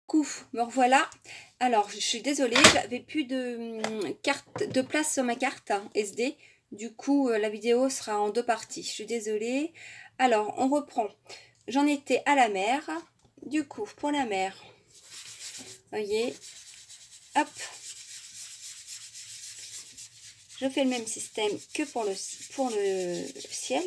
Coucou, me revoilà. Alors, je suis désolée, j'avais plus de place sur ma carte SD. Du coup, la vidéo sera en deux parties. Je suis désolée. Alors, on reprend. J'en étais à la mer. Du coup, pour la mer, voyez, hop, je fais le même système que pour le ciel.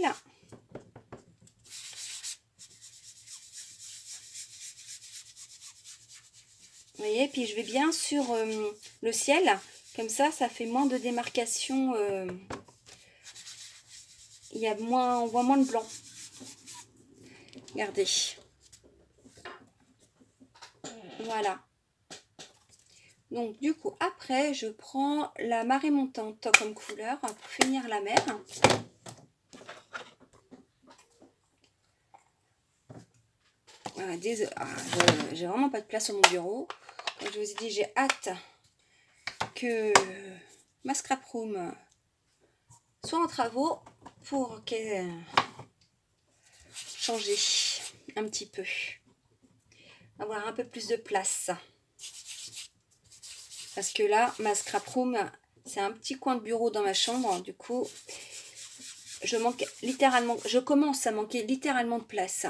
Vous voyez, puis je vais bien sur le ciel, comme ça fait moins de démarcation, il y a moins, on voit moins le blanc. Regardez. Voilà. Donc du coup, après, je prends la marée montante comme couleur pour finir la mer. Voilà, j'ai vraiment pas de place sur mon bureau. Comme je vous ai dit, j'ai hâte que ma scrap room soit en travaux pour changer un petit peu, avoir un peu plus de place. Parce que là, ma scrap room, c'est un petit coin de bureau dans ma chambre. Du coup, je commence à manquer littéralement de place.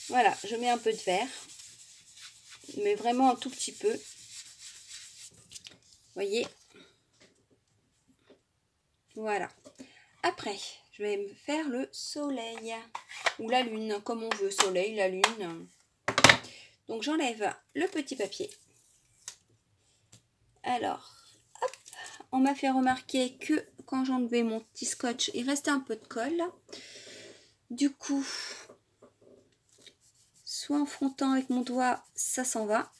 Voilà, je mets un peu de vert, mais vraiment un tout petit peu. Voyez, voilà. Après, je vais me faire le soleil ou la lune, comme on veut, soleil, la lune. Donc j'enlève le petit papier. Alors, hop, on m'a fait remarquer que quand j'enlevais mon petit scotch, il restait un peu de colle. Du coup, soit en frottant avec mon doigt, ça s'en va,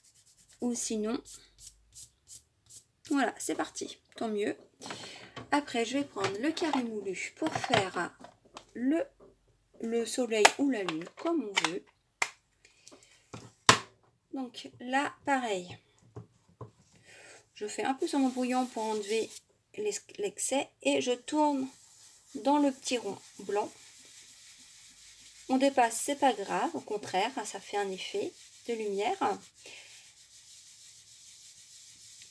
ou sinon, voilà, c'est parti, tant mieux. Après, je vais prendre le carré moulu pour faire le soleil ou la lune, comme on veut. Donc là, pareil, je fais un peu sur mon brouillon pour enlever l'excès et je tourne dans le petit rond blanc. On dépasse, c'est pas grave, au contraire, ça fait un effet de lumière.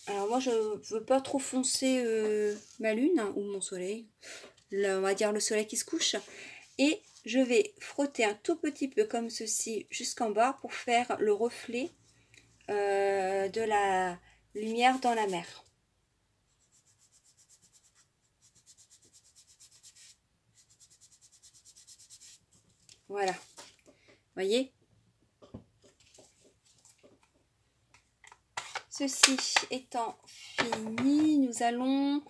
Alors moi, je veux pas trop foncer ma lune ou mon soleil, on va dire le soleil qui se couche. Et je vais frotter un tout petit peu comme ceci jusqu'en bas pour faire le reflet de la lumière dans la mer. Voilà, voyez. Ceci étant fini, nous allons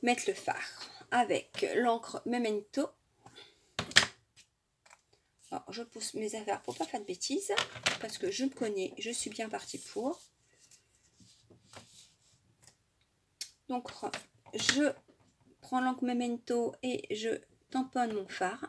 mettre le phare avec l'encre Memento. Alors, je pousse mes affaires pour pas faire de bêtises, parce que je me connais, je suis bien partie pour. Donc, je prends l'encre Memento et je tamponne mon phare.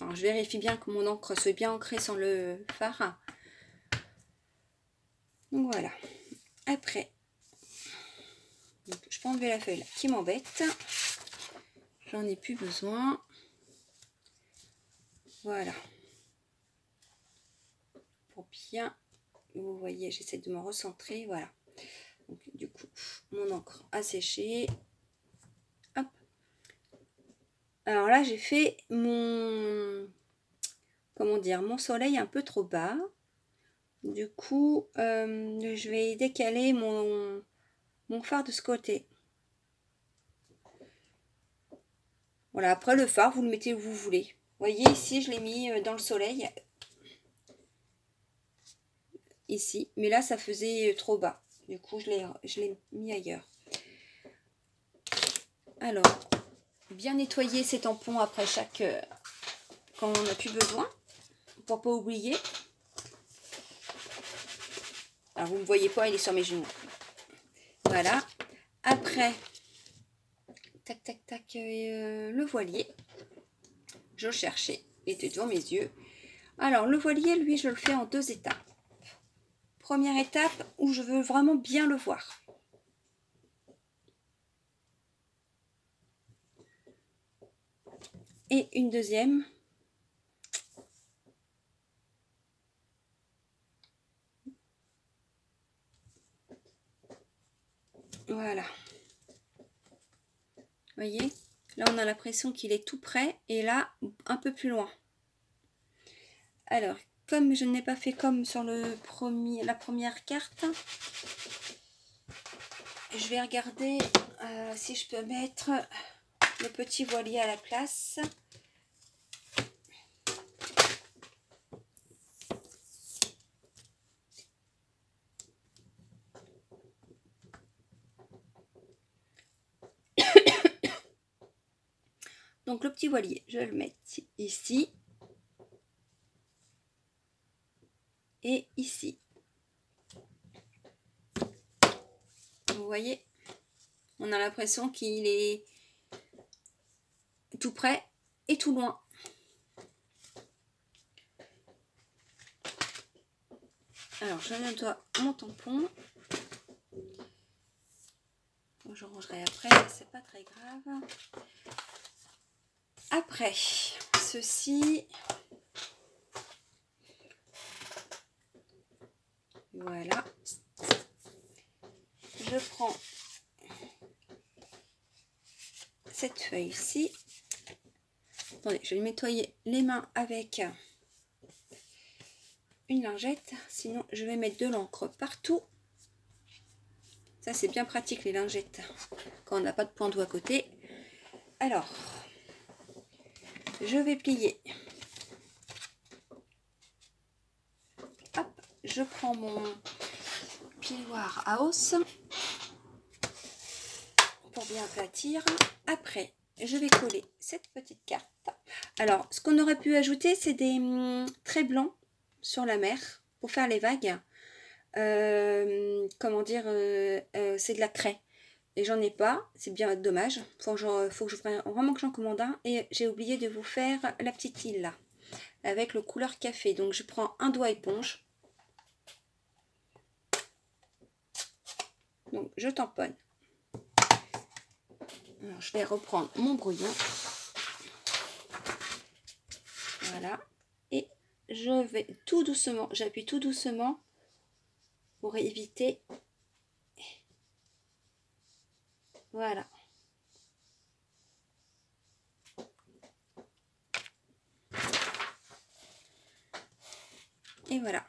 Alors, je vérifie bien que mon encre soit bien ancrée sur le phare. Donc voilà. Après, je peux enlever la feuille là, qui m'embête. J'en ai plus besoin. Voilà. Pour bien, vous voyez, j'essaie de me recentrer. Voilà. Donc, du coup, mon encre a séché. Hop. Alors là, j'ai fait comment dire, mon soleil un peu trop bas. Du coup, je vais décaler mon phare de ce côté. Voilà, après le phare, vous le mettez où vous voulez. Vous voyez, ici, je l'ai mis dans le soleil. Ici, mais là, ça faisait trop bas. Du coup, je l'ai mis ailleurs. Alors, bien nettoyer ces tampons après chaque... quand on n'a plus besoin, pour pas oublier. Alors, vous ne me voyez pas, il est sur mes genoux. Voilà. Après, tac, tac, tac, le voilier. Je cherchais était devant mes yeux. Alors, le voilier, lui, je le fais en 2 étapes. Première étape où je veux vraiment bien le voir. Et une deuxième. Voilà. Vous voyez? Là, on a l'impression qu'il est tout près et là, un peu plus loin. Alors, comme je n'ai pas fait comme sur la première carte, je vais regarder si je peux mettre le petit voilier à la place. Donc le petit voilier, je vais le mettre ici et ici. Vous voyez, on a l'impression qu'il est tout près et tout loin. Alors je nettoie mon tampon. Je rangerai après, c'est pas très grave. Après, ceci, voilà. Je prends cette feuille-ci. Attendez, je vais nettoyer les mains avec une lingette, sinon je vais mettre de l'encre partout. Ça, c'est bien pratique, les lingettes, quand on n'a pas de point d'eau à côté. Alors, je vais plier. Hop, je prends mon plioir à os pour bien aplatir. Après, je vais coller cette petite carte. Alors, ce qu'on aurait pu ajouter, c'est des traits blancs sur la mer pour faire les vagues. Comment dire, c'est de la craie. Et j'en ai pas, c'est bien dommage. Faut que je prenne vraiment que j'en commande un. Et j'ai oublié de vous faire la petite île là, avec le couleur café. Donc je prends un doigt éponge. Donc je tamponne. Alors, je vais reprendre mon brouillon. Voilà. Et je vais tout doucement, j'appuie tout doucement pour éviter. Voilà. Et voilà.